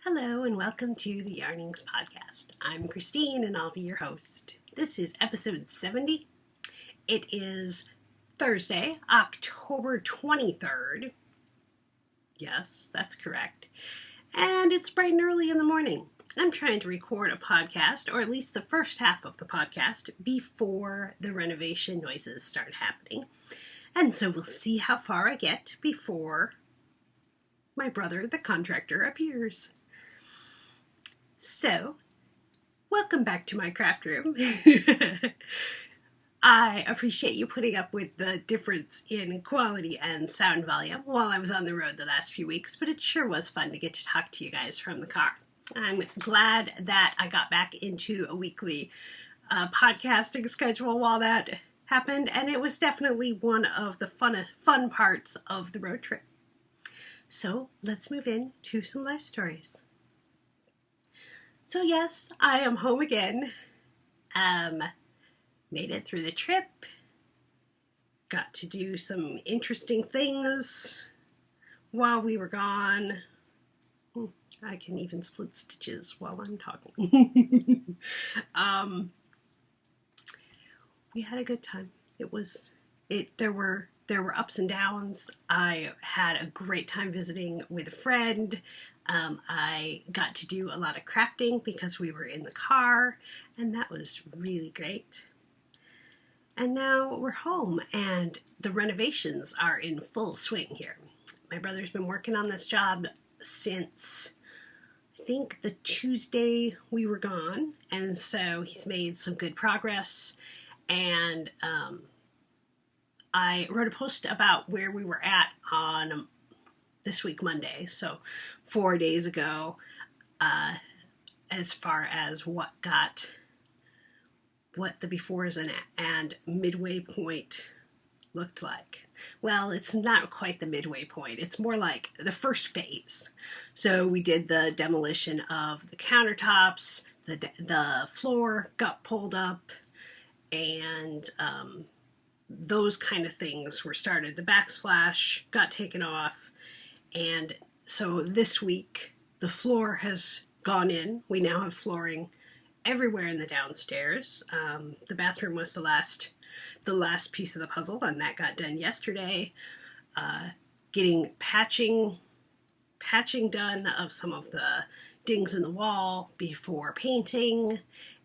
Hello and welcome to the Yarnings Podcast. I'm Christine and I'll be your host. This is episode 70. It is Thursday, October 23rd. Yes, that's correct. And it's bright and early in the morning. I'm trying to record a podcast, or at least the first half of the podcast, before the renovation noises start happening. And so we'll see how far I get before my brother, the contractor, appears. So, welcome back to my craft room. I appreciate you putting up with the difference in quality and sound volume while I was on the road the last few weeks, but it sure was fun to get to talk to you guys from the car. I'm glad that I got back into a weekly podcasting schedule while that happened, and it was definitely one of the fun parts of the road trip. So, let's move into some life stories. So yes, I am home again. Made it through the trip. Got to do some interesting things while we were gone. I can even split stitches while I'm talking. We had a good time. There were ups and downs. I had a great time visiting with a friend. I got to do a lot of crafting because we were in the car, and that was really great. And now we're home, and the renovations are in full swing here. My brother's been working on this job since, I think, the Tuesday we were gone, and so he's made some good progress, and I wrote a post about where we were at on this week, Monday, so 4 days ago, as far as what the befores and midway point looked like. Well, it's not quite the midway point. It's more like the first phase. So we did the demolition of the countertops, the floor got pulled up, and those kind of things were started. The backsplash got taken off. And so this week, the floor has gone in. We now have flooring everywhere in the downstairs. The bathroom was the last piece of the puzzle, and that got done yesterday. Getting patching done of some of the dings in the wall before painting,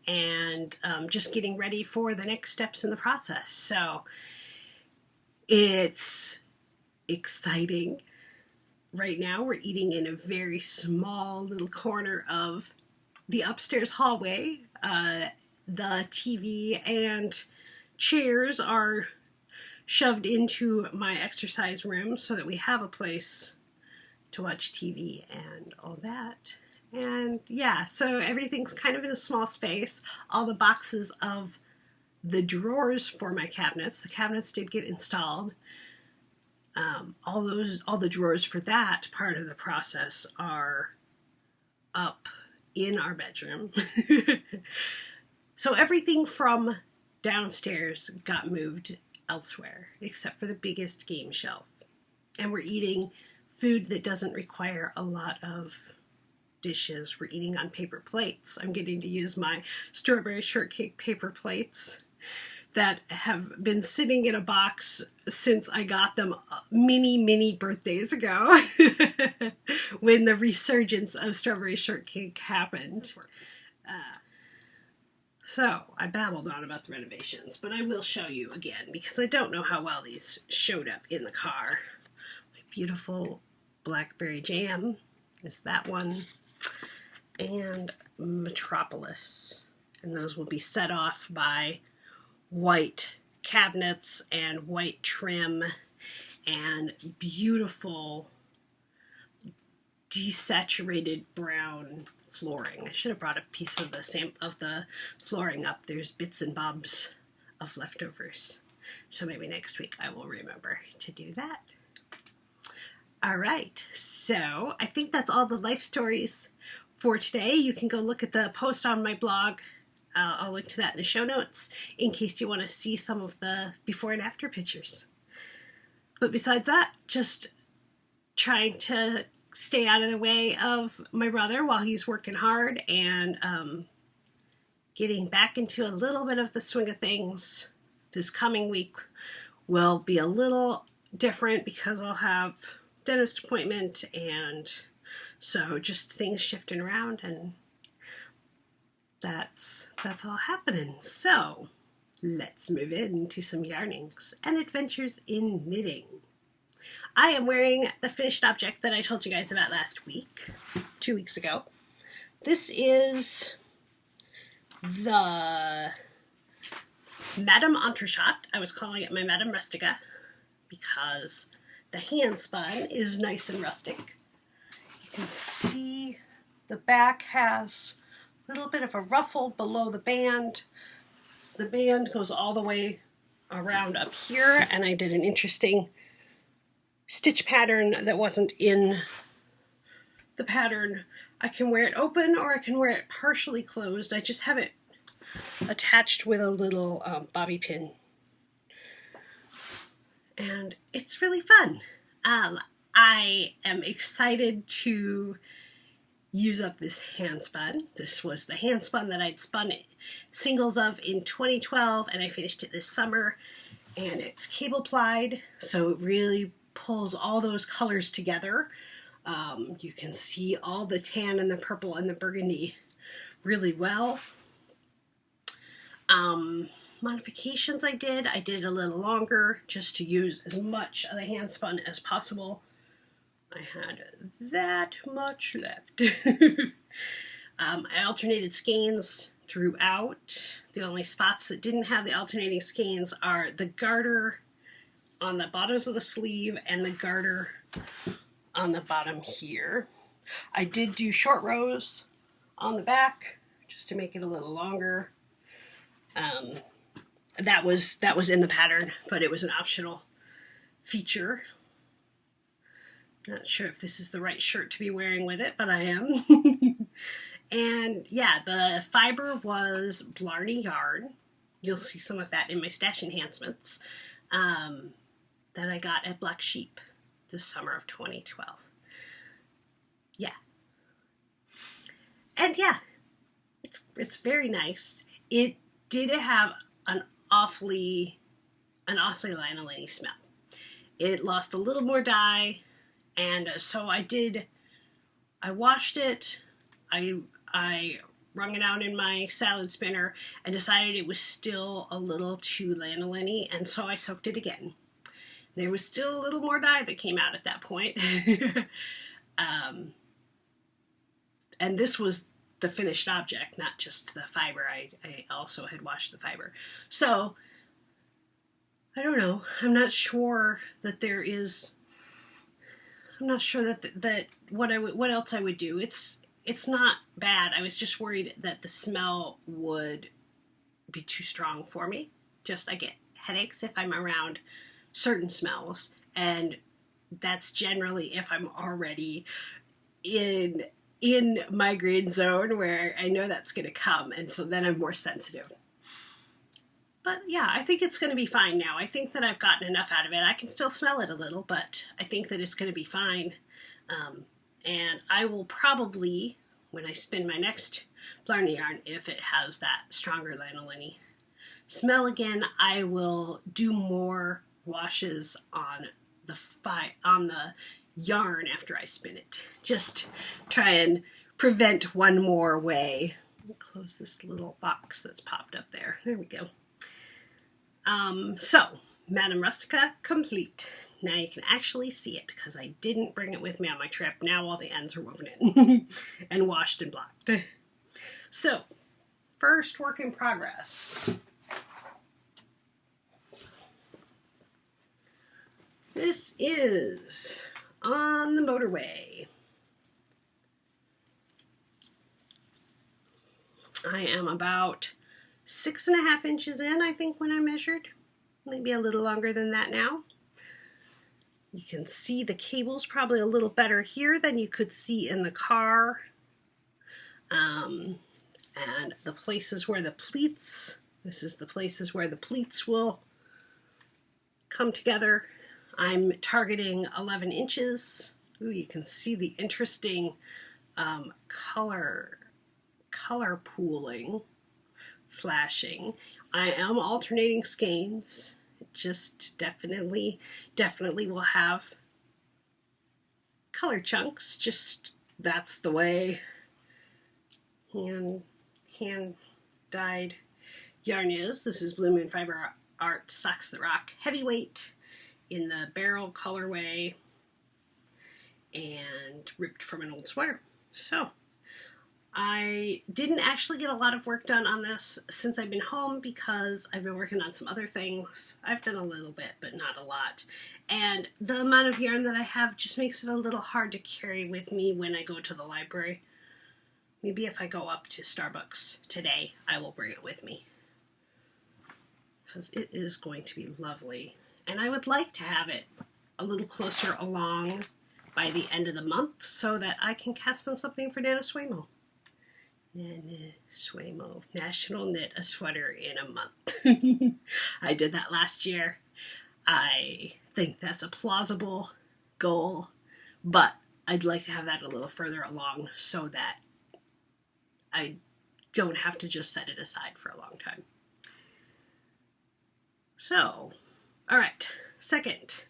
and just getting ready for the next steps in the process. So it's exciting. Right now, we're eating in a very small little corner of the upstairs hallway. The TV and chairs are shoved into my exercise room so that we have a place to watch TV and all that. And yeah, so everything's kind of in a small space. All the boxes of the drawers for my cabinets, the cabinets did get installed. All the drawers for that part of the process are up in our bedroom. So everything from downstairs got moved elsewhere, except for the biggest game shelf. And we're eating food that doesn't require a lot of dishes. We're eating on paper plates. I'm getting to use my strawberry shortcake paper plates that have been sitting in a box since I got them many birthdays ago when the resurgence of strawberry shortcake happened. So I babbled on about the renovations, but I will show you again because I don't know how well these showed up in the car. My beautiful blackberry jam is that one, and Metropolis, and those will be set off by white cabinets and white trim and beautiful desaturated brown flooring. I should have brought a piece of the flooring up. There's bits and bobs of leftovers. So maybe next week I will remember to do that. All right, so I think that's all the life stories for today. You can go look at the post on my blog. I'll link to that in the show notes in case you want to see some of the before and after pictures. But besides that, just trying to stay out of the way of my brother while he's working hard and getting back into a little bit of the swing of things. This coming week will be a little different because I'll have dentist appointment, and so just things shifting around, and that's all happening. So let's move into some yarnings and adventures in knitting. I am wearing the finished object that I told you guys about last week, 2 weeks ago. This is the Madame Entrechot. I was calling it my Madame Rustica because the hand spun is nice and rustic. You can see the back has a little bit of a ruffle below the band. The band goes all the way around up here, and I did an interesting stitch pattern that wasn't in the pattern. I can wear it open or I can wear it partially closed. I just have it attached with a little bobby pin. And it's really fun. I am excited to use up this hand spun. This was the hand spun that I'd spun singles of in 2012, and I finished it this summer. And it's cable plied, so it really pulls all those colors together. You can see all the tan and the purple and the burgundy really well. Modifications I did a little longer just to use as much of the hand spun as possible. I had that much left. I alternated skeins throughout. The only spots that didn't have the alternating skeins are the garter on the bottoms of the sleeve and the garter on the bottom here. I did do short rows on the back just to make it a little longer. That was in the pattern, but it was an optional feature. Not sure if this is the right shirt to be wearing with it, but I am. And yeah, the fiber was Blarney yarn. You'll see some of that in my stash enhancements that I got at Black Sheep this summer of 2012. Yeah. And yeah, it's very nice. It did have an awfully lanolin-y smell. It lost a little more dye, and so I washed it. I wrung it out in my salad spinner and decided it was still a little too lanolin-y, and so I soaked it again. There was still a little more dye that came out at that point. And this was the finished object, not just the fiber. I also had washed the fiber. So, I don't know. I'm not sure that there is... I'm not sure that what else I would do. It's not bad. I was just worried that the smell would be too strong for me. Just I get headaches if I'm around certain smells, and that's generally if I'm already in migraine zone where I know that's going to come, and so then I'm more sensitive. But yeah, I think it's going to be fine now. I think that I've gotten enough out of it. I can still smell it a little, but I think that it's going to be fine. And I will probably, when I spin my next Blarney yarn, if it has that stronger lanolin-y smell again, I will do more washes on the yarn after I spin it. Just try and prevent one more way. Let me close this little box that's popped up there. There we go. So, Madame Rustica complete. Now you can actually see it because I didn't bring it with me on my trip. Now all the ends are woven in and washed and blocked. So, first work in progress. This is On the Motorway. I am about 6.5 inches in, I think, when I measured. Maybe a little longer than that now. You can see the cable's probably a little better here than you could see in the car. And the places where the pleats, this is the places where the pleats will come together. I'm targeting 11 inches Ooh, you can see the interesting color pooling flashing. I am alternating skeins. It just definitely will have color chunks. Just that's the way hand dyed yarn is. This is Blue Moon Fiber Art Socks That Rock Heavyweight in the barrel colorway and ripped from an old sweater. So I didn't actually get a lot of work done on this since I've been home because I've been working on some other things. I've done a little bit, but not a lot. And the amount of yarn that I have just makes it a little hard to carry with me when I go to the library. Maybe if I go up to Starbucks today, I will bring it with me, because it is going to be lovely. And I would like to have it a little closer along by the end of the month so that I can cast on something for Nana Swaymo. Nana Swaymo, National Knit a Sweater in a Month. I did that last year. I think that's a plausible goal, but I'd like to have that a little further along so that I don't have to just set it aside for a long time. So, all right, second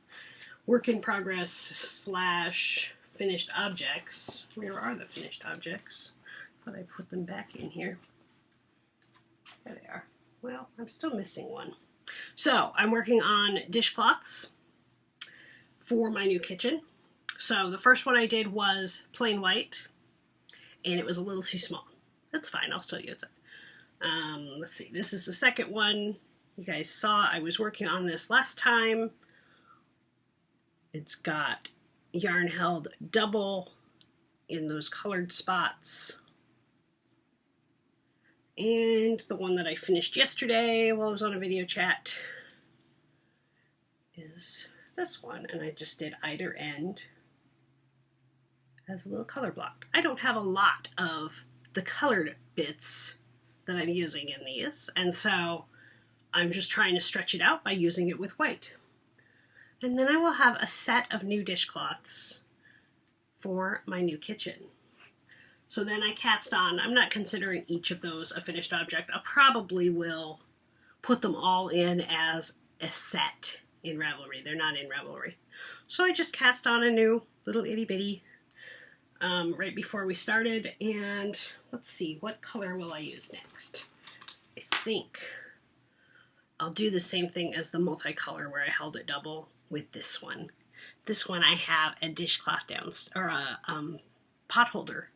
work in progress slash finished objects. Where are the finished objects? I thought I put them back in here. There they are. Well, I'm still missing one. So I'm working on dishcloths for my new kitchen. So the first one I did was plain white, and it was a little too small. That's fine, I'll still use it. Let's see, this is the second one. You guys saw I was working on this last time. It's got yarn held double in those colored spots. And the one that I finished yesterday while I was on a video chat is this one, and I just did either end as a little color block. I don't have a lot of the colored bits that I'm using in these, and so I'm just trying to stretch it out by using it with white. And then I will have a set of new dishcloths for my new kitchen. So then I cast on, I'm not considering each of those a finished object. I probably will put them all in as a set in Ravelry. They're not in Ravelry. So I just cast on a new little itty bitty right before we started. And let's see, what color will I use next? I think I'll do the same thing as the multicolor where I held it double with this one. This one I have a dishcloth downstairs, or a pot holder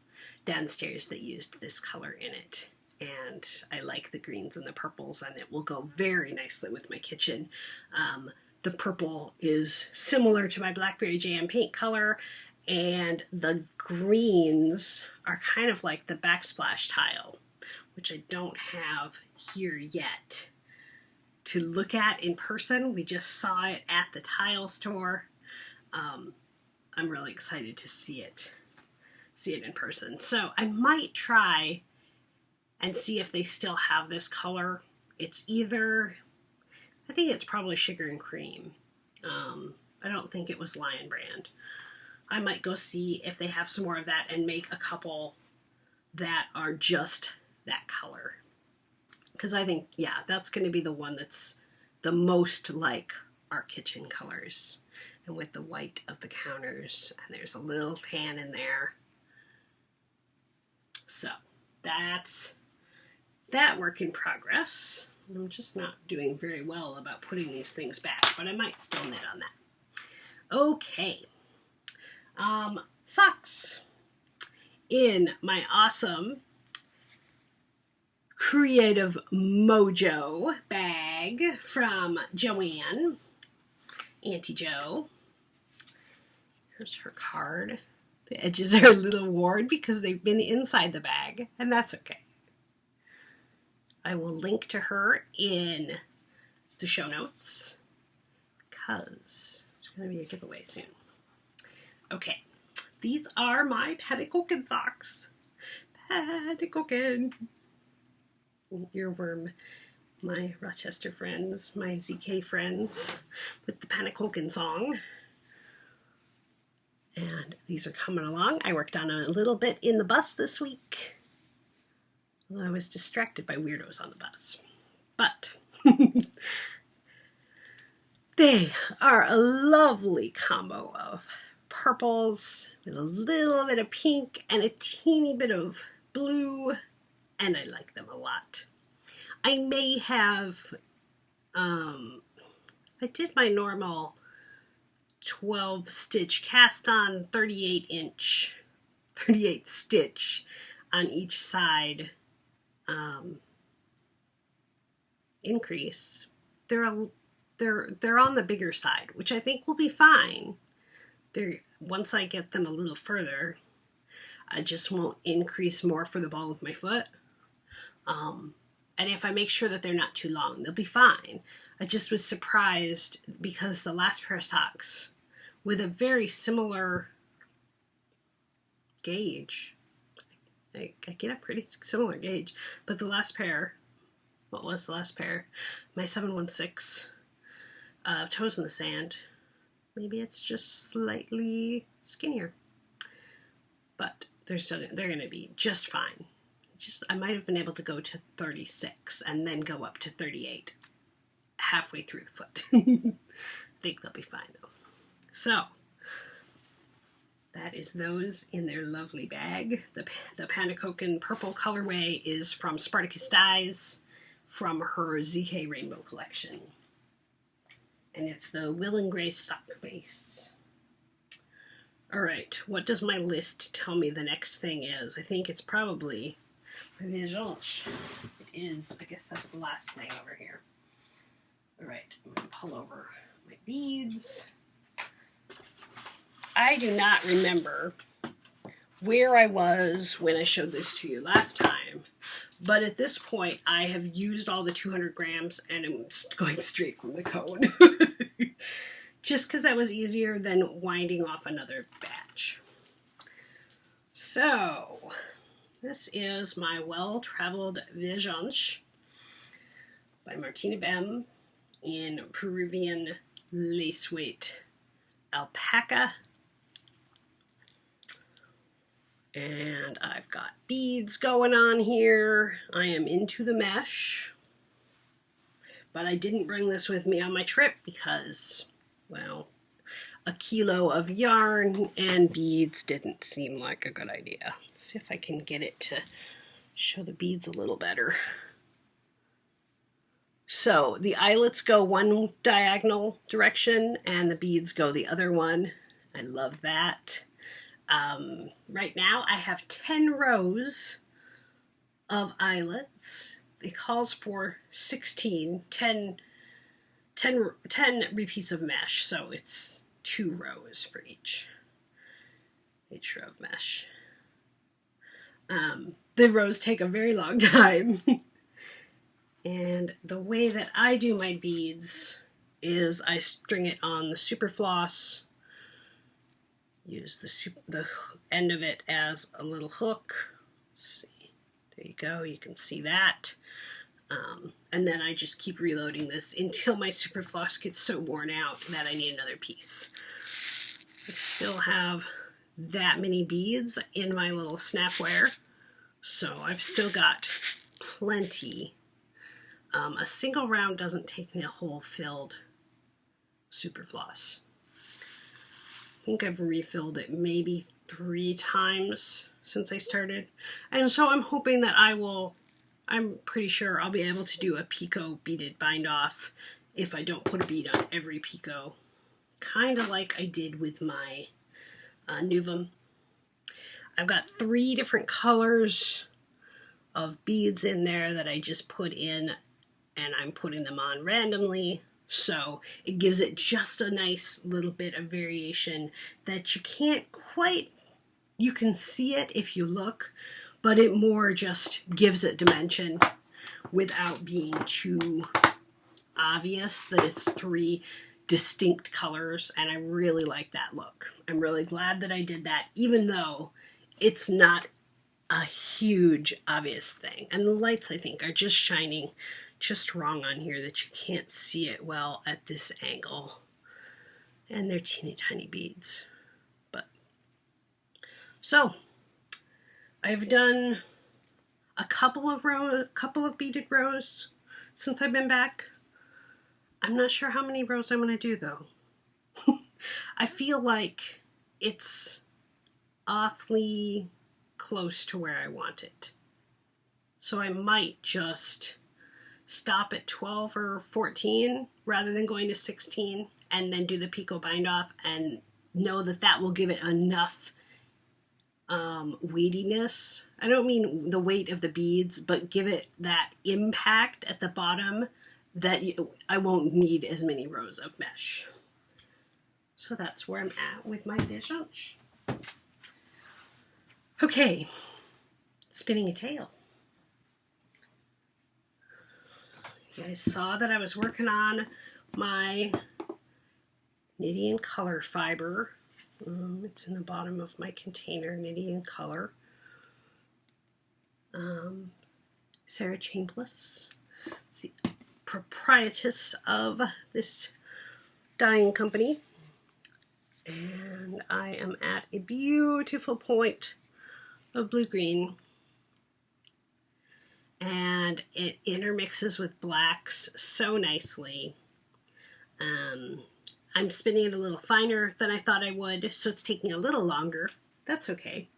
downstairs that used this color in it, and I like the greens and the purples, and it will go very nicely with my kitchen. The purple is similar to my Blackberry Jam paint color, and the greens are kind of like the backsplash tile, which I don't have here yet to look at in person. We just saw it at the tile store. I'm really excited to see it in person. So I might try and see if they still have this color. It's either, I think it's probably Sugar and Cream. I don't think it was Lion Brand. I might go see if they have some more of that and make a couple that are just that color. Because I think, yeah, that's going to be the one that's the most like our kitchen colors. And with the white of the counters, and there's a little tan in there. So that's that work in progress. I'm just not doing very well about putting these things back, but I might still knit on that. Okay. Socks. In my awesome Creative Mojo bag from Joanne, Auntie Jo. Here's her card. The edges are a little worn because they've been inside the bag, and that's okay. I will link to her in the show notes because it's going to be a giveaway soon. Okay, these are my Patagogen socks. Patagogen. Earworm. My Rochester friends, my ZK friends with the Patagogen song. And these are coming along. I worked on a little bit in the bus this week. Although I was distracted by weirdos on the bus. But they are a lovely combo of purples with a little bit of pink and a teeny bit of blue, and I like them a lot. I may have, I did my normal 12 stitch cast on 38 stitch on each side increase. They're on the bigger side, which I think will be fine. Once I get them a little further, I just won't increase more for the ball of my foot. And if I make sure that they're not too long, they'll be fine. I just was surprised because the last pair of socks with a very similar gauge, I get a pretty similar gauge, but the last pair, what was the last pair? My 716 toes in the sand. Maybe it's just slightly skinnier, but they're going to be just fine. I might have been able to go to 36 and then go up to 38 halfway through the foot. I think they'll be fine though. So that is those in their lovely bag. The Panacookan purple colorway is from Spartacus Dyes from her ZK Rainbow collection. And it's the Will and Grace sock base. Alright, what does my list tell me the next thing is? I think it's probably Vigeance. It is, I guess that's the last thing over here. Alright, I'm going to pull over my beads. I do not remember where I was when I showed this to you last time, but at this point I have used all the 200 grams and I'm going straight from the cone. Just because that was easier than winding off another batch. So, this is my Well-Traveled Vigeance by Martina Bem in Peruvian lace weight alpaca. And I've got beads going on here. I am into the mesh. But I didn't bring this with me on my trip because, well, a kilo of yarn and beads didn't seem like a good idea. Let's see if I can get it to show the beads a little better. So the eyelets go one diagonal direction and the beads go the other one. I love that. Right now I have 10 rows of eyelets. It calls for 10 repeats of mesh, so it's 2 rows for each row of mesh. The rows take a very long time. And the way that I do my beads is I string it on the super floss, use the end of it as a little hook. Let's see, there you go, you can see that. And then I just keep reloading this until my super floss gets so worn out that I need another piece. I still have that many beads in my little snapware, so I've still got plenty. A single round doesn't take me a whole filled super floss. I think I've refilled it maybe 3 times since I started. And so I'm hoping that I'm pretty sure I'll be able to do a picot beaded bind off if I don't put a bead on every picot. Kind of like I did with my Nuvum. I've got 3 different colors of beads in there that I just put in, and I'm putting them on randomly. So it gives it just a nice little bit of variation that you can't quite, you can see it if you look, but it more just gives it dimension without being too obvious that it's 3 distinct colors, and I really like that look. I'm really glad that I did that, even though it's not a huge obvious thing. And the lights, I think, are just shining just wrong on here that you can't see it well at this angle. And they're teeny tiny beads, but So I've done a couple of beaded rows since I've been back. I'm not sure how many rows I'm going to do though. I feel like it's awfully close to where I want it. So I might just stop at 12 or 14 rather than going to 16 and then do the picot bind off and know that that will give it enough weightiness. I don't mean the weight of the beads, but give it that impact at the bottom that I won't need as many rows of mesh. So that's where I'm at with my vision. Okay, spinning a tail. You guys saw that I was working on my knitting and color fiber. It's in the bottom of my container, knitting and color. Sarah Chambliss, the proprietress of this dyeing company. And I am at a beautiful point of blue-green. And it intermixes with blacks so nicely. I'm spinning it a little finer than I thought I would, so it's taking a little longer. That's okay.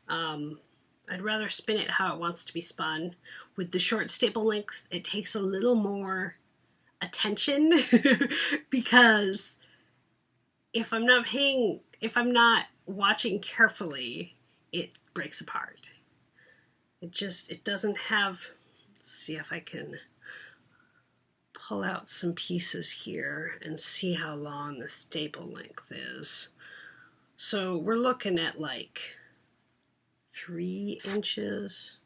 I'd rather spin it how it wants to be spun. With the short staple length, it takes a little more attention because if I'm not watching carefully, it breaks apart. It doesn't have, let's see if I can pull out some pieces here and see how long the staple length is. So we're looking at like 3 inches.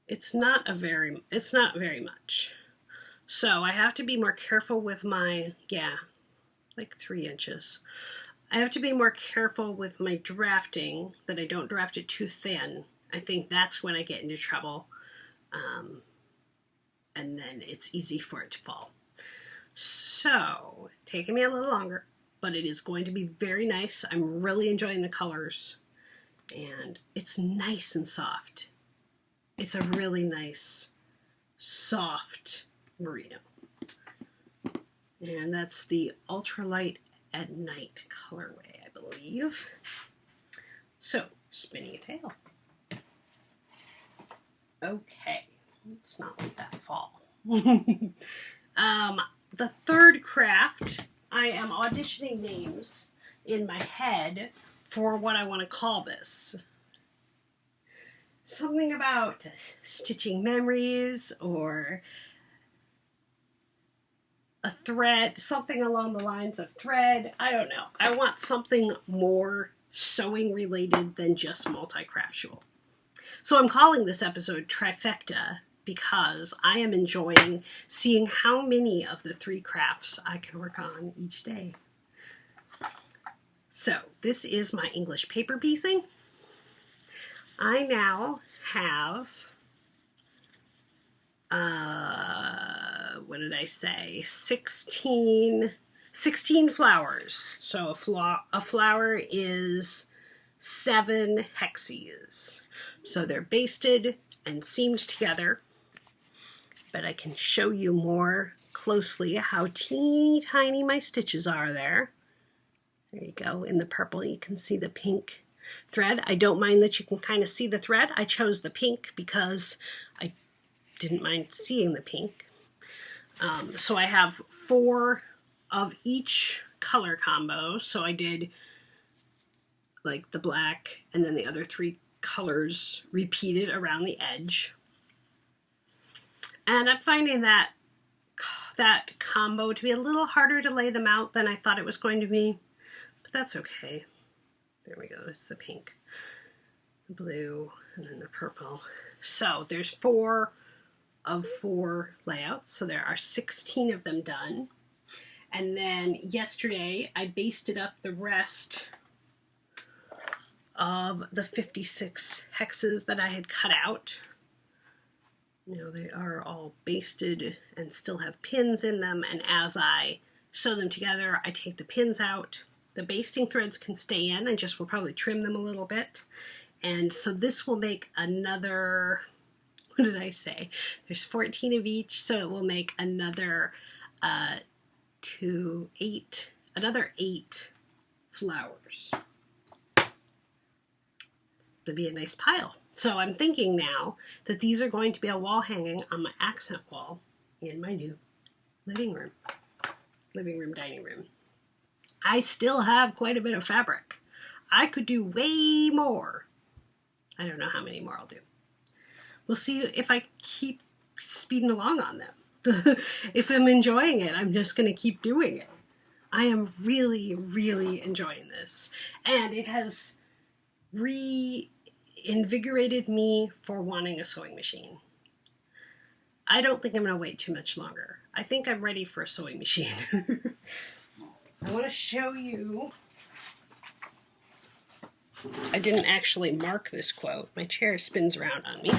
It's not very much. So I have to be more careful with my, like 3 inches. I have to be more careful with my drafting, that I don't draft it too thin. I think that's when I get into trouble. And then it's easy for it to fall. So, taking me a little longer, but it is going to be very nice. I'm really enjoying the colors. And it's nice and soft. It's a really nice, soft merino. And that's the ultralight at night colorway, I believe. So, spinning a tail. Okay, let's not let that fall. The third craft, I am auditioning names in my head for what I want to call this. Something about stitching memories or a thread, something along the lines of thread. I don't know. I want something more sewing related than just multi-craftual. So I'm calling this episode Trifecta because I am enjoying seeing how many of the 3 crafts I can work on each day. So this is my English paper piecing. I now have, what did I say, 16 flowers. So a flower is 7 hexes. So they're basted and seamed together, but I can show you more closely how teeny tiny my stitches are there. There you go. In the purple, you can see the pink thread. I don't mind that you can kind of see the thread. I chose the pink because I didn't mind seeing the pink. So I have 4 of each color combo. So I did like the black and then the other 3 colors repeated around the edge. And I'm finding that combo to be a little harder to lay them out than I thought it was going to be, but that's okay. There we go, that's the pink, the blue, and then the purple. So there's 4 of 4 layouts, so there are 16 of them done. And then yesterday I basted up the rest of the 56 hexes that I had cut out. You know, they are all basted and still have pins in them, and as I sew them together, I take the pins out. The basting threads can stay in and just, we'll probably trim them a little bit. And so this will make another, what did I say? There's 14 of each, so it will make another 8 flowers. It'll be a nice pile. So I'm thinking now that these are going to be a wall hanging on my accent wall in my new living room, dining room. I still have quite a bit of fabric. I could do way more. I don't know how many more I'll do. We'll see if I keep speeding along on them. If I'm enjoying it, I'm just going to keep doing it. I am really, really enjoying this. And it has reinvigorated me for wanting a sewing machine. I don't think I'm going to wait too much longer. I think I'm ready for a sewing machine. I want to show you. I didn't actually mark this quote. My chair spins around on me.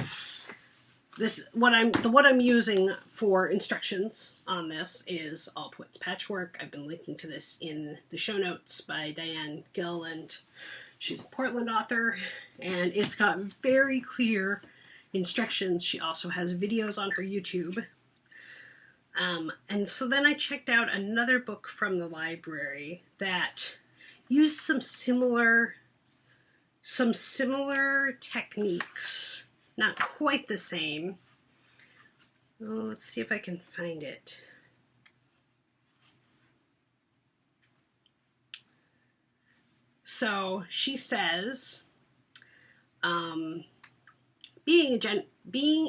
What I'm using for instructions on this is All Poets Patchwork. I've been linking to this in the show notes by Diane Gill, and she's a Portland author, and it's got very clear instructions. She also has videos on her YouTube. And so then I checked out another book from the library that used some similar techniques. Not quite the same. Oh, let's see if I can find it. So she says, being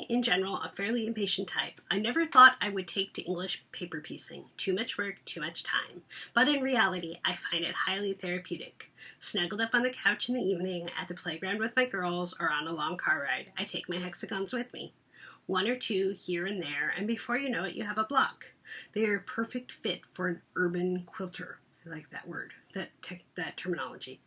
in general a fairly impatient type, I never thought I would take to English paper piecing. Too much work, too much time. But in reality, I find it highly therapeutic. Snuggled up on the couch in the evening, at the playground with my girls, or on a long car ride, I take my hexagons with me. 1 or 2 here and there, and before you know it, you have a block. They are a perfect fit for an urban quilter. I like that word, that terminology.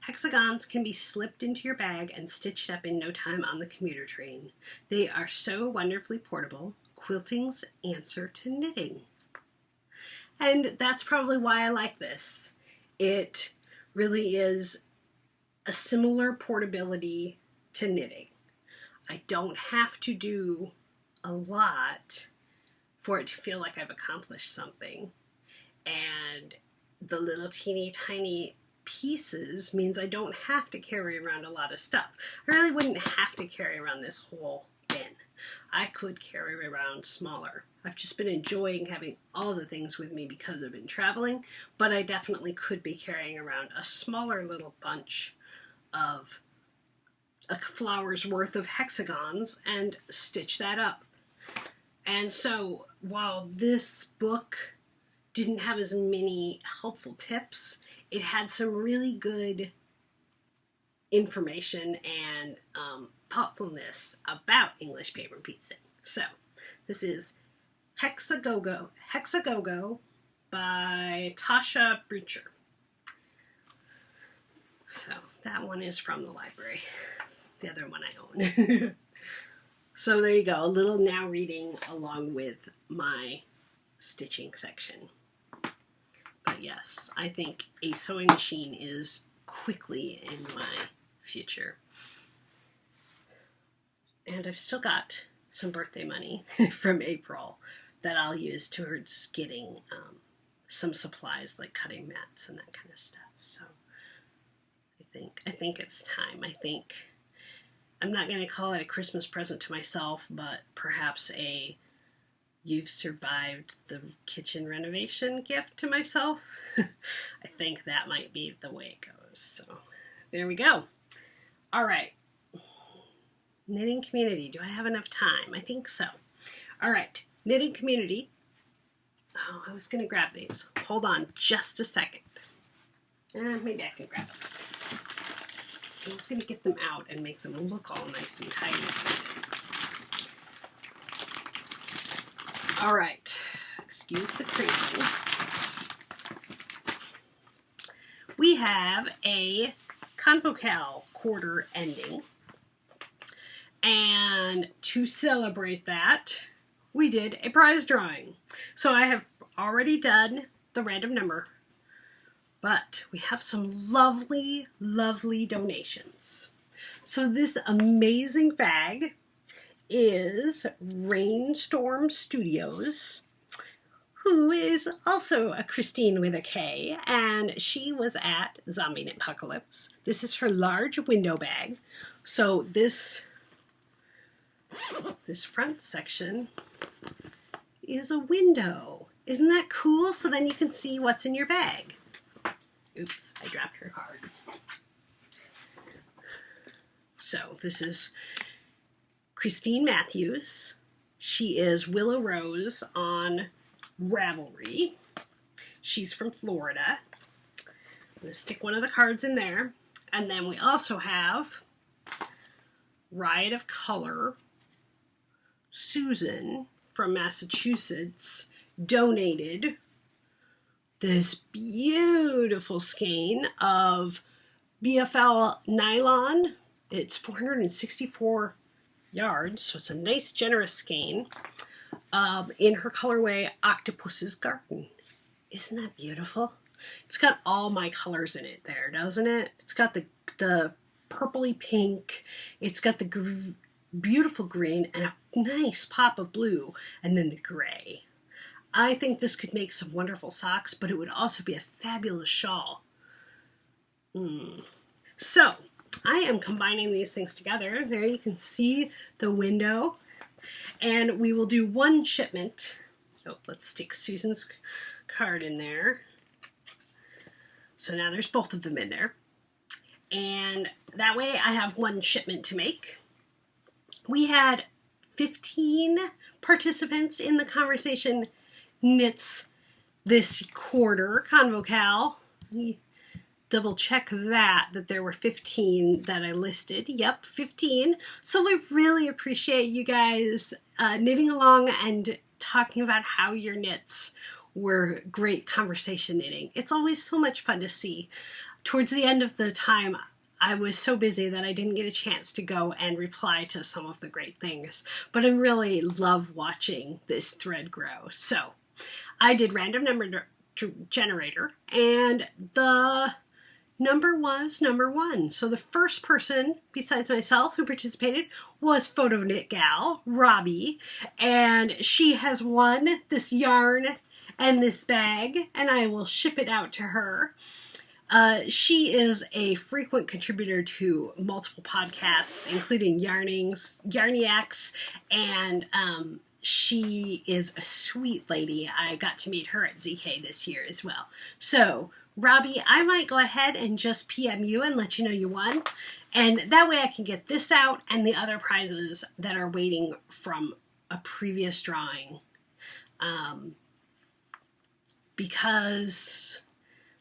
Hexagons can be slipped into your bag and stitched up in no time on the commuter train. They are so wonderfully portable, quilting's answer to knitting. And that's probably why I like this. It really is a similar portability to knitting. I don't have to do a lot for it to feel like I've accomplished something. And the little teeny tiny pieces means I don't have to carry around a lot of stuff. I really wouldn't have to carry around this whole bin. I could carry around smaller. I've just been enjoying having all the things with me because I've been traveling, but I definitely could be carrying around a smaller little bunch of a flower's worth of hexagons and stitch that up. And so while this book didn't have as many helpful tips, it had some really good information and thoughtfulness about English paper piecing. So this is Hexagogo by Tasha Breacher. So that one is from the library. The other one I own. So there you go, a little now reading along with my stitching section. But yes, I think a sewing machine is quickly in my future. And I've still got some birthday money from April that I'll use towards getting some supplies like cutting mats and that kind of stuff. So I think it's time. I think I'm not going to call it a Christmas present to myself, but perhaps a you've survived the kitchen renovation gift to myself. I think that might be the way it goes. So there we go. All right. Knitting community. Do I have enough time? I think so. All right. Knitting community. Oh, I was going to grab these. Hold on just a second. Maybe I can grab them. I'm just going to get them out and make them look all nice and tidy. All right. Excuse the crinkling. We have a Convocal quarter ending. And to celebrate that, we did a prize drawing. So I have already done the random number But we have some lovely, lovely donations. So this amazing bag is Rainstorm Studios, who is also a Christine with a K, and she was at Zombie Apocalypse. This is her large window bag. So this front section is a window. Isn't that cool? So then you can see what's in your bag. Oops, I dropped her cards. So this is Christine Matthews. She is Willow Rose on Ravelry. She's from Florida. I'm going to stick one of the cards in there. And then we also have Riot of Color. Susan from Massachusetts donated this beautiful skein of BFL nylon. It's 464 yards, so it's a nice generous skein in her colorway Octopus's Garden. Isn't that beautiful? It's got all my colors in it there, doesn't it? It's got the purpley pink, it's got the beautiful green and a nice pop of blue, and then the gray. I think this could make some wonderful socks, but it would also be a fabulous shawl. So I am combining these things together. There you can see the window, and we will do one shipment. Oh, let's stick Susan's card in there. So now there's both of them in there, and that way I have one shipment to make. We had 15 participants in the Conversation Knits this quarter, Convocal. Double check that there were 15 that I listed. Yep, 15. So we really appreciate you guys knitting along and talking about how your knits were great conversation knitting. It's always so much fun to see. Towards the end of the time, I was so busy that I didn't get a chance to go and reply to some of the great things, but I really love watching this thread grow. So I did random number generator, and the number was number 1. So the first person besides myself who participated was Photo Knit Gal, Robbie, and she has won this yarn and this bag, and I will ship it out to her. She is a frequent contributor to multiple podcasts, including Yarniacs, and she is a sweet lady. I got to meet her at ZK this year as well. So, Robbie, I might go ahead and just PM you and let you know you won, and that way I can get this out and the other prizes that are waiting from a previous drawing, because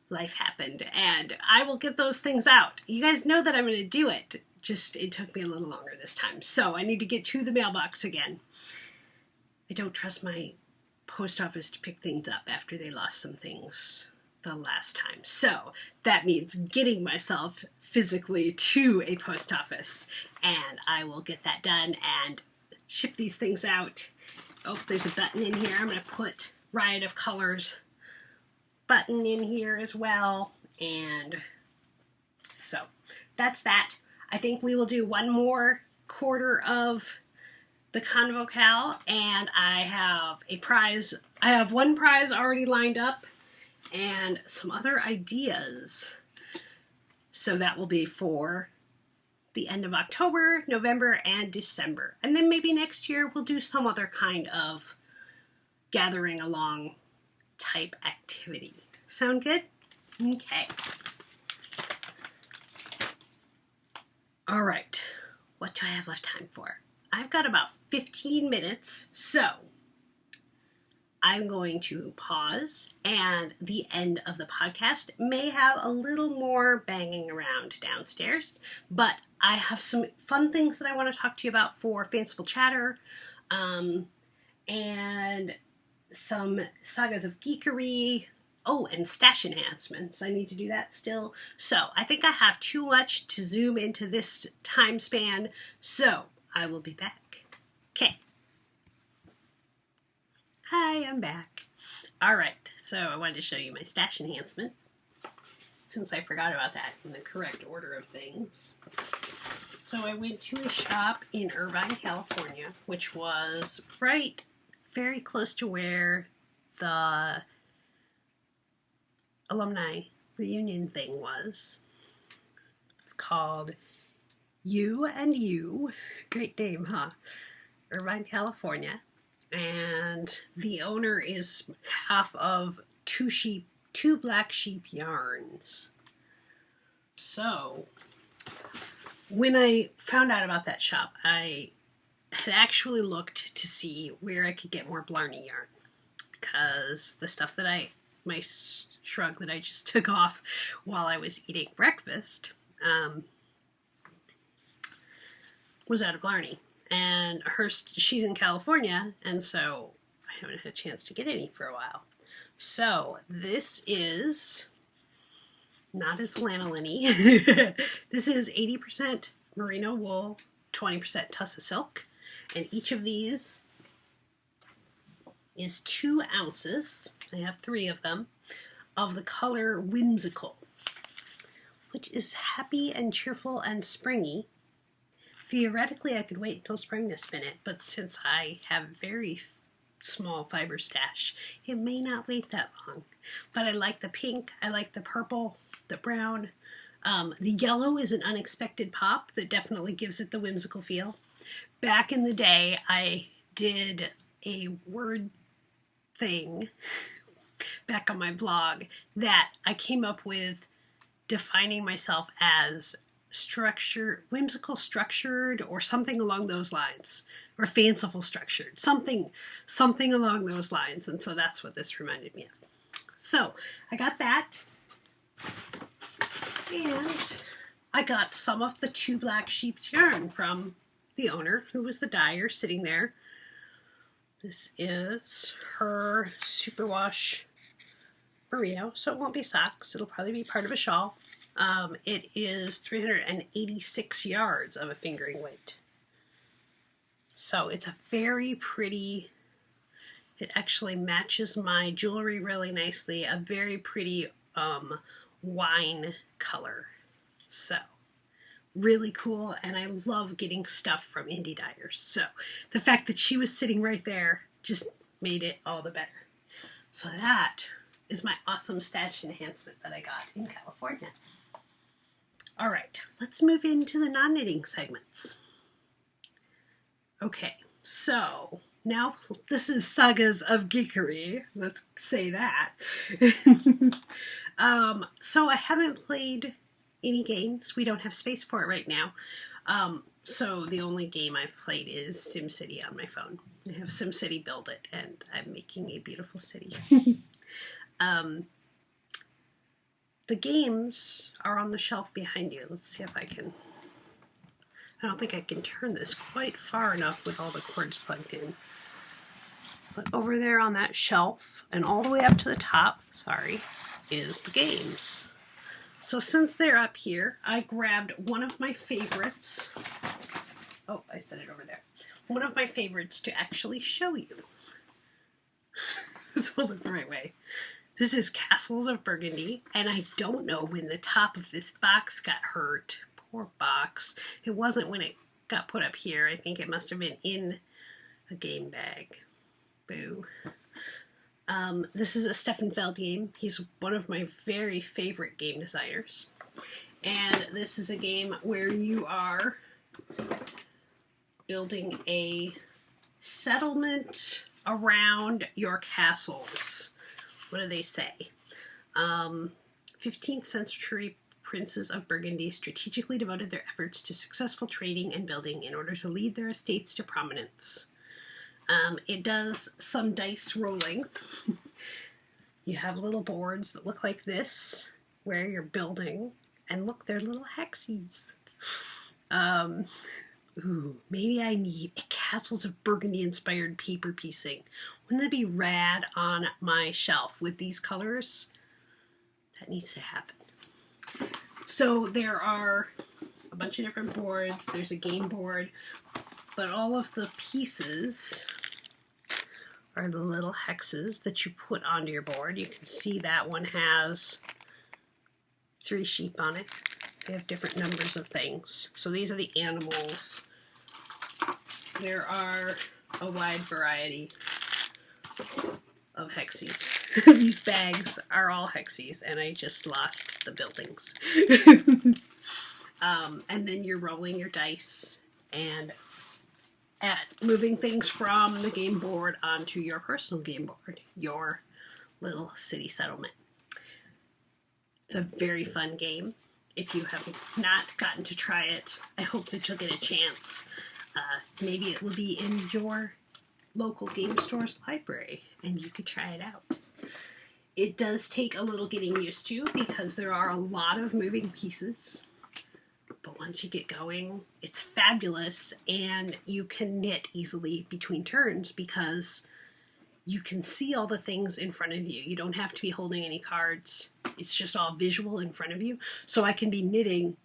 life happened, and I will get those things out. You guys know that I'm going to do it. Just, it took me a little longer this time. So I need to get to the mailbox again. I don't trust my post office to pick things up after they lost some things the last time. So that means getting myself physically to a post office, and I will get that done and ship these things out. Oh, there's a button in here. I'm going to put Riot of Colors button in here as well, and so that's that. I think we will do one more quarter of the Convocal, and I have a prize. I have one prize already lined up and some other ideas, so that will be for the end of October, November, and December, and then maybe next year we'll do some other kind of gathering along type activity. Sound good? Okay. All right. What do I have left time for? I've got about 15 minutes, so I'm going to pause, and the end of the podcast may have a little more banging around downstairs, but I have some fun things that I want to talk to you about for Fanciful Chatter, and some Sagas of Geekery. Oh, and stash enhancements. I need to do that still. So I think I have too much to zoom into this time span, so I will be back. Okay. Hi, I'm back. All right, so I wanted to show you my stash enhancement. since I forgot about that in the correct order of things. So I went to a shop in Irvine, California, which was very close to where the alumni reunion thing was. It's called You and You. Great name, huh? Irvine, California. And the owner is half of two black sheep yarns. So when I found out about that shop, I had actually looked to see where I could get more Blarney yarn, because the stuff that my shrug that I just took off while I was eating breakfast was out of Blarney. And she's in California, and so I haven't had a chance to get any for a while. So this is not as lanolin-y. This is 80% merino wool, 20% tussa silk, and each of these is 2 ounces. I have 3 of them, of the color Whimsical, which is happy and cheerful and springy. Theoretically, I could wait until spring to spin it, but since I have very small fiber stash, it may not wait that long. But I like the pink, I like the purple, the brown. The yellow is an unexpected pop that definitely gives it the whimsical feel. Back in the day, I did a word thing back on my blog that I came up with defining myself as whimsical structured, or something along those lines, or fanciful structured, something along those lines. And so that's what this reminded me of. So I got that, and I got some of the 2 black sheep's yarn from the owner, who was the dyer, sitting there. This is her superwash merino, so it won't be socks. It'll probably be part of a shawl. It is 386 yards of a fingering weight. So it's a very pretty, it actually matches my jewelry really nicely, a very pretty wine color. So really cool, and I love getting stuff from indie dyers. So the fact that she was sitting right there just made it all the better. So that is my awesome stash enhancement that I got in California. All right, let's move into the non-knitting segments. Okay, so now this is Sagas of Geekery. Let's say that. So I haven't played any games. We don't have space for it right now. So the only game I've played is SimCity on my phone. I have SimCity Build It, and I'm making a beautiful city. The games are on the shelf behind you. Let's see if I don't think I can turn this quite far enough with all the cords plugged in. But over there on that shelf, and all the way up to the top, is the games. So since they're up here, I grabbed one of my favorites. Oh, I set it over there. One of my favorites to actually show you. Let's hold it the right way. This is Castles of Burgundy, and I don't know when the top of this box got hurt. Poor box. It wasn't when it got put up here. I think it must have been in a game bag. Boo. This is a Stefan Feld game. He's one of my very favorite game designers. And this is a game where you are building a settlement around your castles. What do they say? 15th century princes of Burgundy strategically devoted their efforts to successful trading and building in order to lead their estates to prominence. It does some dice rolling. You have little boards that look like this, where you're building, and look, they're little hexies. Maybe I need a Castles of Burgundy inspired paper piecing. Wouldn't that be rad on my shelf with these colors? That needs to happen. So there are a bunch of different boards. There's a game board, but all of the pieces are the little hexes that you put onto your board. You can see that one has 3 sheep on it. They have different numbers of things. So these are the animals. There are a wide variety of hexes. These bags are all hexes, and I just lost the buildings. And then you're rolling your dice and moving things from the game board onto your personal game board, your little city settlement. It's a very fun game. If you have not gotten to try it, I hope that you'll get a chance. Maybe it will be in your local game store's library and you could try it out. It does take a little getting used to because there are a lot of moving pieces. But once you get going, it's fabulous, and you can knit easily between turns because you can see all the things in front of you. You don't have to be holding any cards. It's just all visual in front of you. So I can be knitting,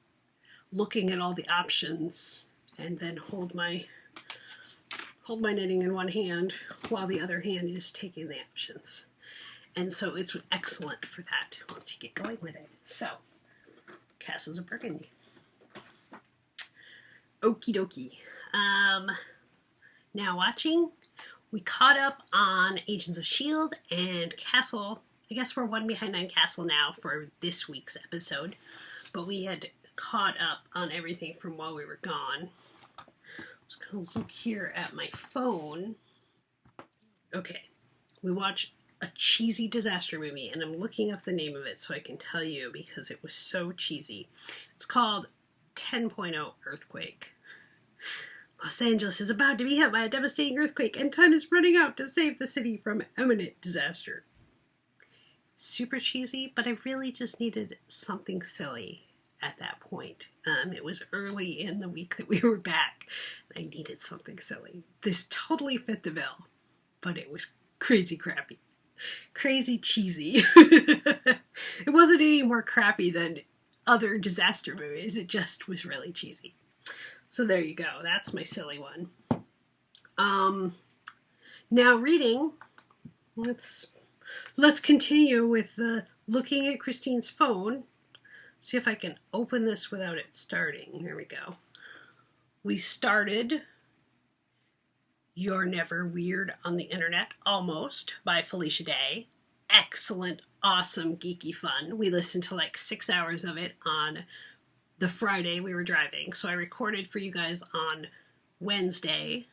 looking at all the options, and then hold my knitting in one hand while the other hand is taking the options. And so it's excellent for that once you get going with it. So, Castles of Burgundy. Okie dokie. Now watching, we caught up on Agents of S.H.I.E.L.D. and Castle. I guess we're one behind on Castle now for this week's episode, but we had caught up on everything from while we were gone. I was going to look here at my phone. Okay, we watched a cheesy disaster movie, and I'm looking up the name of it so I can tell you because it was so cheesy. It's called 10.0 Earthquake. Los Angeles is about to be hit by a devastating earthquake, and time is running out to save the city from imminent disaster. Super cheesy, but I really just needed something silly at that point. It was early in the week that we were back, and I needed something silly. This totally fit the bill, but it was crazy crappy. Crazy cheesy. It wasn't any more crappy than other disaster movies. It just was really cheesy. So there you go. That's my silly one. Now reading. Let's continue with looking at Christine's phone. See if I can open this without it starting. There we go. We started You're Never Weird on the Internet, Almost, by Felicia Day. Excellent, awesome, geeky fun. We listened to like 6 hours of it on the Friday we were driving. So I recorded for you guys on Wednesday.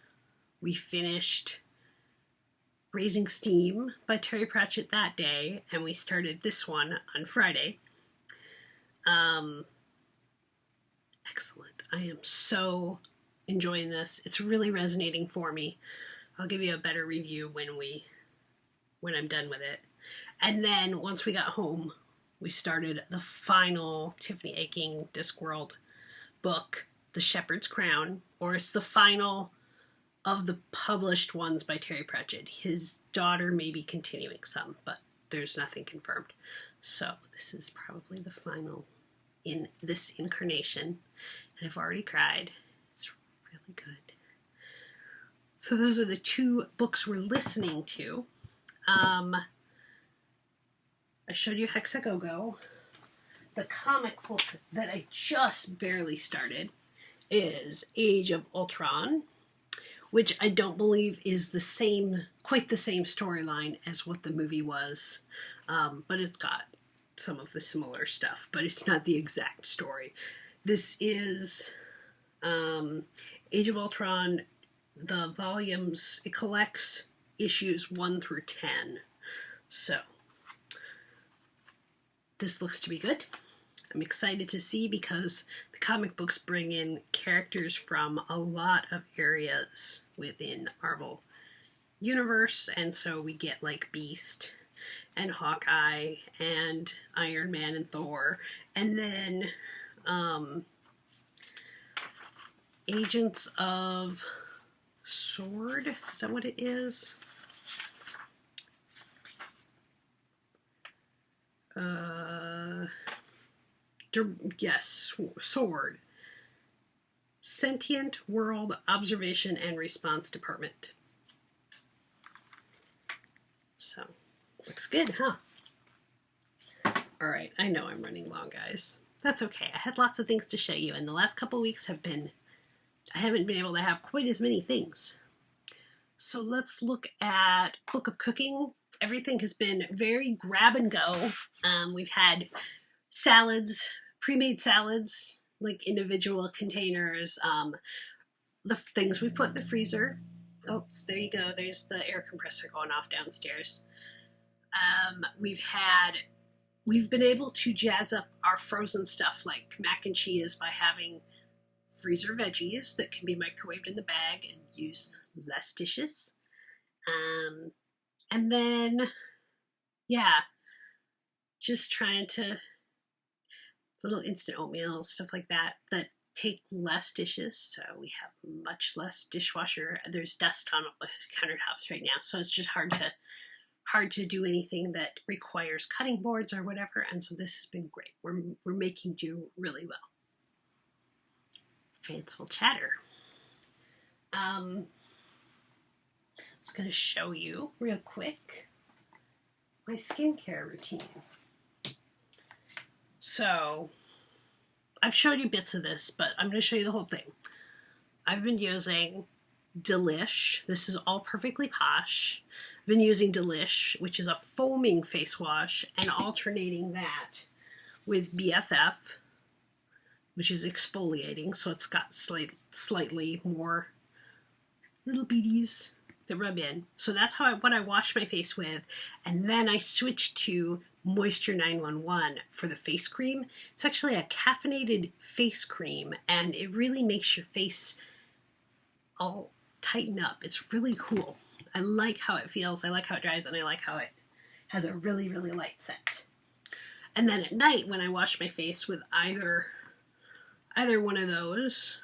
We finished Raising Steam by Terry Pratchett that day, and we started this one on Friday. Excellent. I am so enjoying this. It's really resonating for me. I'll give you a better review when I'm done with it. And then once we got home, we started the final Tiffany Aching Discworld book, The Shepherd's Crown, or it's the final of the published ones by Terry Pratchett. His daughter may be continuing some, but there's nothing confirmed. So this is probably the final in this incarnation. And I've already cried. It's really good. So those are the 2 books we're listening to. I showed you Hexagon. The comic book that I just barely started is Age of Ultron, which I don't believe is quite the same storyline as what the movie was, but it's got some of the similar stuff, but it's not the exact story. This is Age of Ultron, the volumes, it collects issues 1 through 10, so this looks to be good. I'm excited to see because the comic books bring in characters from a lot of areas within the Marvel universe, and so we get like Beast and Hawkeye and Iron Man and Thor, and then Agents of Sword, is that what it is? Yes, Sword. Sentient World Observation and Response Department. So, looks good, huh? All right, I know I'm running long, guys. That's okay. I had lots of things to show you, and the last couple weeks I haven't been able to have quite as many things. So let's look at Book of Cooking. Everything has been very grab and go. We've had salads, pre-made salads, like individual containers, the things we've put in the freezer. Oops, there you go. There's the air compressor going off downstairs. We've been able to jazz up our frozen stuff like mac and cheese by having freezer veggies that can be microwaved in the bag and use less dishes. And then, yeah, just trying to little instant oatmeal, stuff like that, that take less dishes. So we have much less dishwasher. There's dust on all the countertops right now. So it's just hard to do anything that requires cutting boards or whatever, and so this has been great. We're making do really well. Fanciful chatter. I was going to show you real quick my skincare routine. So I've showed you bits of this, but I'm going to show you the whole thing. I've been using Delish. This is all Perfectly Posh. I've been using Delish, which is a foaming face wash, and alternating that with BFF, which is exfoliating, so it's got slightly more little beaties that rub in. So that's what I wash my face with, and then I switched to Moisture 911 for the face cream. It's actually a caffeinated face cream, and it really makes your face all tighten up. It's really cool. I like how it feels, I like how it dries, and I like how it has a really, really light scent. And then at night, when I wash my face with either one of those,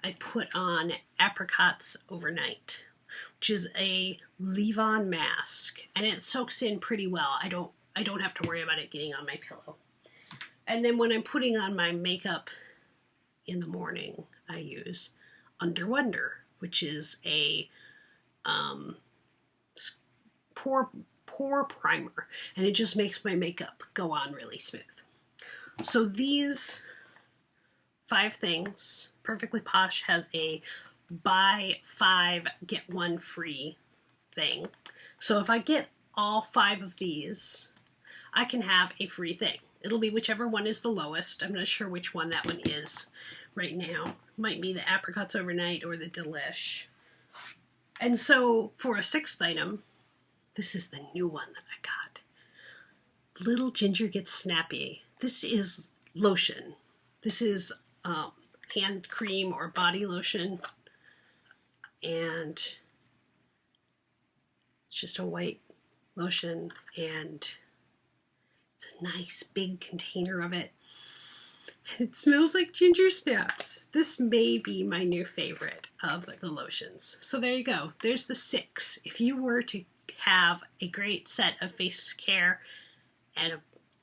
I put on Apricots Overnight, which is a leave-on mask, and it soaks in pretty well. I don't have to worry about it getting on my pillow. And then when I'm putting on my makeup in the morning, I use Under Wonder, which is a pore primer, and it just makes my makeup go on really smooth. So these 5 things, Perfectly Posh has a buy 5 get 1 free thing. So if I get all 5 of these, I can have a free thing. It'll be whichever one is the lowest. I'm not sure which one that one is right now. Might be the Apricots Overnight or the Delish. And so for a 6th item, this is the new one that I got. Little Ginger Gets Snappy. This is lotion. This is hand cream or body lotion. And it's just a white lotion, and it's a nice big container of it. It smells like ginger snaps. This may be my new favorite of the lotions. So there you go. There's the 6. If you were to have a great set of face care and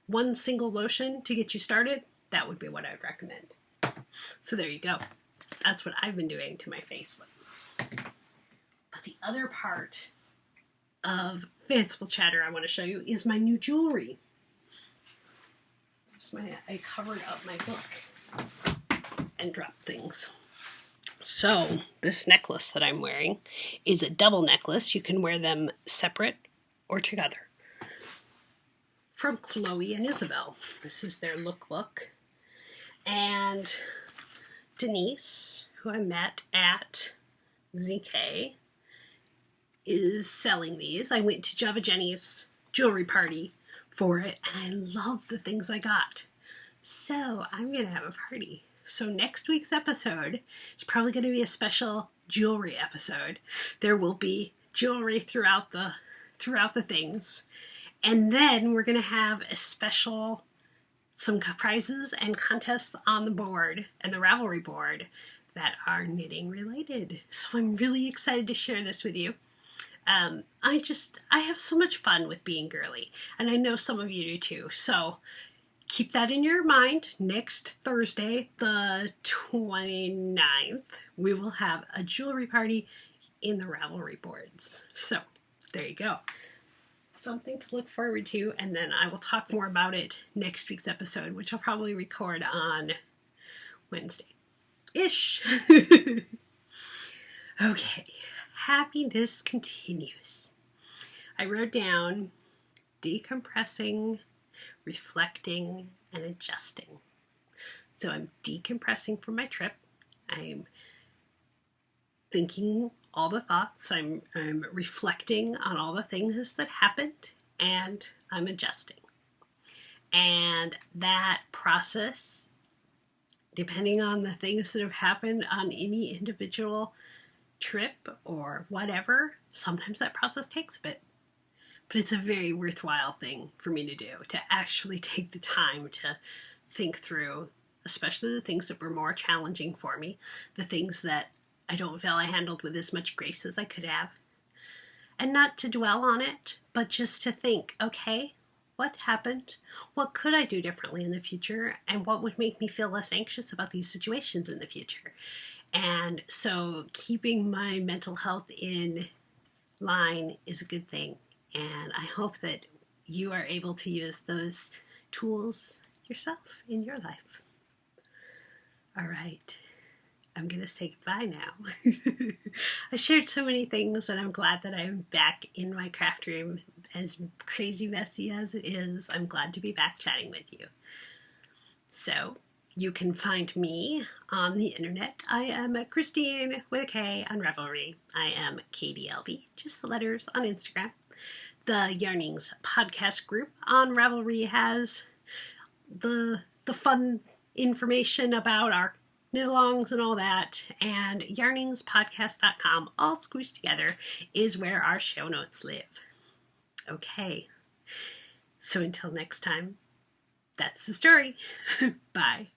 one single lotion to get you started, that would be what I'd recommend. So there you go. That's what I've been doing to my face. But the other part of Fanciful Chatter I want to show you is my new jewelry. I covered up my book and dropped things. So this necklace that I'm wearing is a double necklace. You can wear them separate or together. From Chloe and Isabel. This is their lookbook. And Denise, who I met at ZK, is selling these. I went to Java Jenny's jewelry party for it, and I love the things I got. So I'm going to have a party. So next week's episode is probably going to be a special jewelry episode. There will be jewelry throughout the things. And then we're going to have a special, some prizes and contests on the board and the Ravelry board that are knitting related. So I'm really excited to share this with you. I have so much fun with being girly, and I know some of you do too. So keep that in your mind. Next Thursday, the 29th, we will have a jewelry party in the Ravelry boards. So there you go. something to look forward to, and then I will talk more about it next week's episode, which I'll probably record on Wednesday-ish. Okay, happiness continues. I wrote down decompressing, reflecting, and adjusting. So I'm decompressing from my trip. I'm thinking all the thoughts. I'm reflecting on all the things that happened, and I'm adjusting. And that process, depending on the things that have happened on any individual trip or whatever, sometimes that process takes a bit. But it's a very worthwhile thing for me to do, to actually take the time to think through, especially the things that were more challenging for me, the things that I don't feel I handled with as much grace as I could have. And not to dwell on it, but just to think, okay, what happened? What could I do differently in the future? And what would make me feel less anxious about these situations in the future? And so keeping my mental health in line is a good thing. And I hope that you are able to use those tools yourself in your life. All right. I'm going to say goodbye now. I shared so many things, and I'm glad that I'm back in my craft room. As crazy messy as it is, I'm glad to be back chatting with you. So, you can find me on the internet. I am Christine with a K on Ravelry. I am KDLB, just the letters, on Instagram. The Yarnings podcast group on Ravelry has the fun information about our knit-alongs and all that, and yarningspodcast.com, all squished together, is where our show notes live. Okay, so until next time, that's the story. Bye.